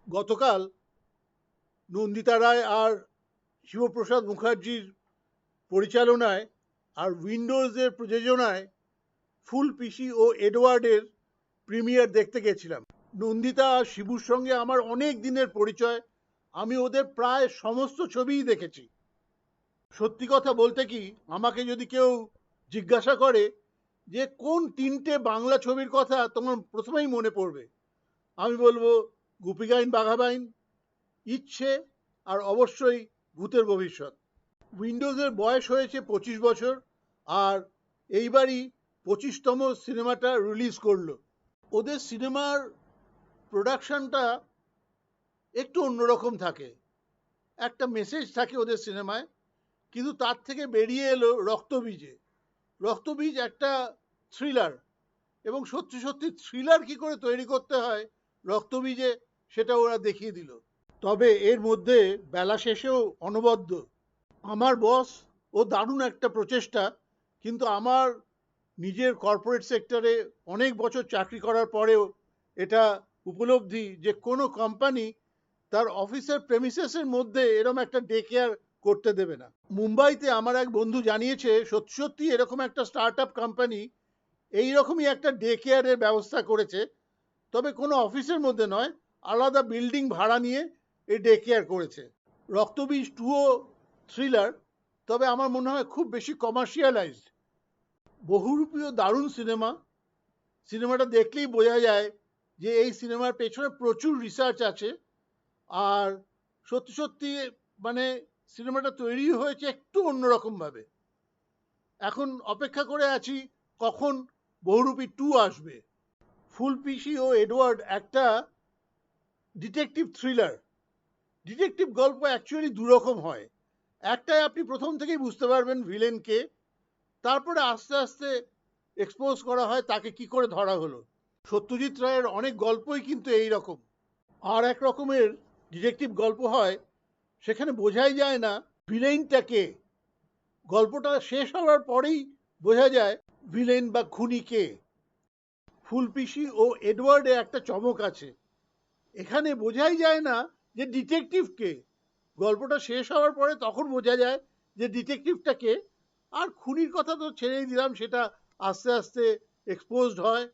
গতকাল নন্দিতা রায় আর শিবপ্রসাদ মুখার্জির পরিচালনায় আর উইন্ডোজের প্রযোজনায় ফুল পিসি ও এডওয়ার্ডের প্রিমিয়ার দেখতে গেছিলাম। নন্দিতা আর শিবুর সঙ্গে আমার অনেক দিনের পরিচয়। আমি ওদের প্রায় সমস্ত ছবিই দেখেছি। সত্যি কথা বলতে কি, আমাকে যদি কেউ জিজ্ঞাসা করে যে কোন তিনটে বাংলা ছবির কথা তোমার প্রথমেই মনে পড়বে, আমি বলবো গুপিগাইন বাঘাবাইন, ইচ্ছে, আর অবশ্যই ভূতের ভবিষ্যৎ। উইন্ডোজের বয়স হয়েছে 25 বছর, আর এইবারই 25তম সিনেমাটা রিলিজ করলো। ওদের সিনেমার প্রোডাকশনটা একটু অন্যরকম থাকে, একটা মেসেজ থাকে ওদের সিনেমায়, কিন্তু তার থেকে বেরিয়ে এলো রক্তবীজে। রক্তবীজ একটা থ্রিলার, এবং সত্যি সত্যি থ্রিলার কি করে তৈরি করতে হয় রক্তবীজে সেটা ওরা দেখিয়ে দিল। তবে এর মধ্যে বেলা শেষেও অনবদ্য। আমার বস ও দারুণ একটা প্রচেষ্টা, কিন্তু আমার নিজের কর্পোরেট সেক্টরে অনেক বছর চাকরি করার পরেও এটা উপলব্ধি যে কোনো কোম্পানি তার অফিসের প্রেমিসেসের মধ্যে এরকম একটা ডে কেয়ার করতে দেবে না। মুম্বাইতে আমার এক বন্ধু জানিয়েছে সত্যি সত্যি এরকম একটা স্টার্ট আপ কোম্পানি এইরকমই একটা ডে কেয়ারের ব্যবস্থা করেছে, তবে কোনো অফিসের মধ্যে নয়, আলাদা বিল্ডিং ভাড়া নিয়ে এই ডে কেয়ার করেছে। রক্তবীজ 2ও থ্রিলার, তবে আমার মনে হয় খুব বেশি কমার্শিয়ালাইজড। বহুরূপীয় দারুণ সিনেমা। সিনেমাটা দেখলেই বোঝা যায় যে এই সিনেমার পেছনে প্রচুর রিসার্চ আছে, আর সত্যি সত্যি মানে সিনেমাটা তৈরি হয়েছে একটু অন্যরকমভাবে। এখন অপেক্ষা করে আছি কখন বহুরূপী 2 আসবে। ফুল পিসি ও এডওয়ার্ড একটা ডিটেকটিভ থ্রিলার। ডিটেকটিভ গল্প অ্যাকচুয়ালি দুরকম হয়। একটাই আপনি প্রথম থেকেই বুঝতে পারবেন ভিলেন কে, তারপরে আস্তে আস্তে এক্সপোজ করা হয় তাকে কি করে ধরা হলো। সত্যজিৎ রায়ের অনেক গল্পই কিন্তু এই রকম। আর এক রকমের ডিটেকটিভ গল্প হয়, সেখানে বোঝাই যায় না ভিলেনটা কে। গল্পটা শেষ হওয়ার পরেই বোঝা যায় ভিলেন বা খুনি কে। ফুল পিসি ও এডওয়ার্ডে একটা চমক আছে, এখানে বোঝাই যায় না যে ডিটেকটিভ কে। গল্পটা শেষ হওয়ার পরে তখন বোঝা যায় যে ডিটেকটিভটা কে। আর খুনির কথা তো ছেড়েই দিলাম, সেটা আস্তে আস্তে এক্সপোজড হয়।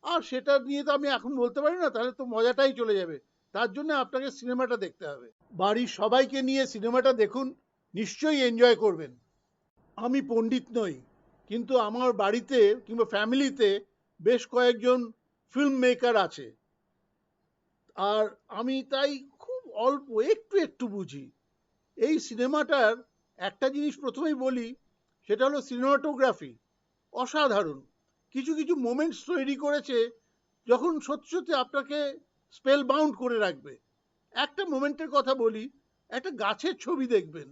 আর সেটা নিয়ে তো আমি এখন বলতে পারি না, তাহলে তো মজাটাই চলে যাবে। তার জন্য আপনাকে সিনেমাটা দেখতে হবে। বাড়ির সবাইকে নিয়ে সিনেমাটা দেখুন, নিশ্চয়ই এনজয় করবেন। আমি পণ্ডিত নই, কিন্তু আমার বাড়িতে কিংবা ফ্যামিলিতে বেশ কয়েকজন ফিল্ম মেকার আছে, আর আমি তাই খুব অল্প একটু একটু বুঝি। এই সিনেমাটার একটা জিনিস প্রথমেই বলি, সেটা হলো সিনেমাটোগ্রাফি অসাধারণ। কিছু কিছু মোমেন্টস তৈরি করেছে যখন সত্যি সত্যি আপনাকে স্পেল বাউন্ড করে রাখবে। একটা মোমেন্টের কথা বলি, একটা গাছের ছবি দেখবেন,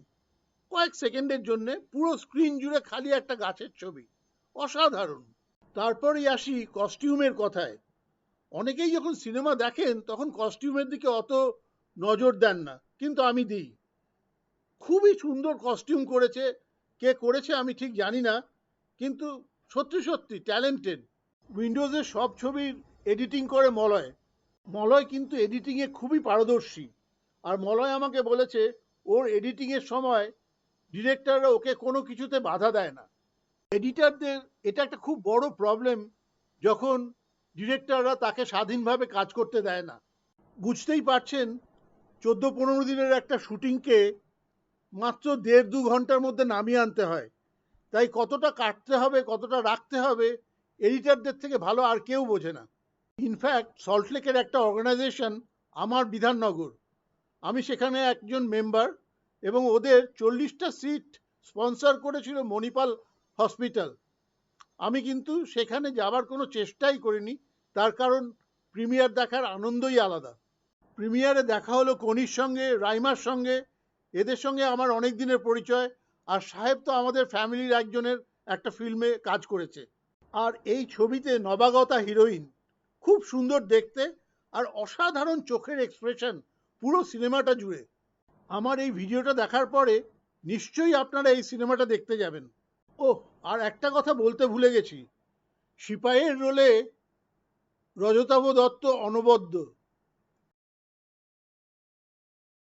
কয়েক সেকেন্ডের জন্য পুরো স্ক্রিন জুড়ে খালি একটা গাছের ছবি, অসাধারণ। তারপরেই আসি কস্টিউমের কথায়। অনেকেই যখন সিনেমা দেখেন তখন কস্টিউমের দিকে অত নজর দেন না, কিন্তু আমি দিই। খুবই সুন্দর কস্টিউম করেছে, কে করেছে আমি ঠিক জানি না, কিন্তু সত্যি সত্যি ট্যালেন্টেড। উইন্ডোজের সব ছবির এডিটিং করে মলয়। মলয় কিন্তু এডিটিংয়ে খুবই পারদর্শী। আর মলয় আমাকে বলেছে ওর এডিটিংয়ের সময় ডিরেক্টররা ওকে কোনো কিছুতে বাধা দেয় না। এডিটারদের এটা একটা খুব বড় প্রবলেম, যখন ডিরেক্টররা তাকে স্বাধীনভাবে কাজ করতে দেয় না। বুঝতেই পারছেন 14-15 দিনের একটা শুটিংকে মাত্র 1.5-2 ঘন্টার মধ্যে নামিয়ে আনতে হয়। তাই কতটা কাটতে হবে কতটা রাখতে হবে এডিটারদের থেকে ভালো আর কেউ বোঝে না। ইনফ্যাক্ট সল্টলেকের একটা অর্গানাইজেশন আমার বিধাননগর, আমি সেখানে একজন মেম্বার, এবং ওদের 40টা সিট স্পন্সর করেছিল মণিপাল হসপিটাল। আমি কিন্তু সেখানে যাবার কোনো চেষ্টাই করিনি, তার কারণ প্রিমিয়ার দেখার আনন্দই আলাদা। প্রিমিয়ারে দেখা হলো কনির সঙ্গে, রাইমার সঙ্গে। এদের সঙ্গে আমার অনেক দিনের পরিচয়, আর সাহেব তো আমাদের ফ্যামিলির একজনের একটা ফিল্মে কাজ করেছে। আর এই ছবিতে নবাগতা হিরোইন, খুব সুন্দর দেখতে, আর অসাধারণ চোখের এক্সপ্রেশন পুরো সিনেমাটা জুড়ে। আমার এই ভিডিওটা দেখার পরে নিশ্চয়ই আপনারা এই সিনেমাটা দেখতে যাবেন। ওহ, আর একটা কথা বলতে ভুলে গেছি, সিপাহের রোলে রজতাভ দত্ত অনবদ্য।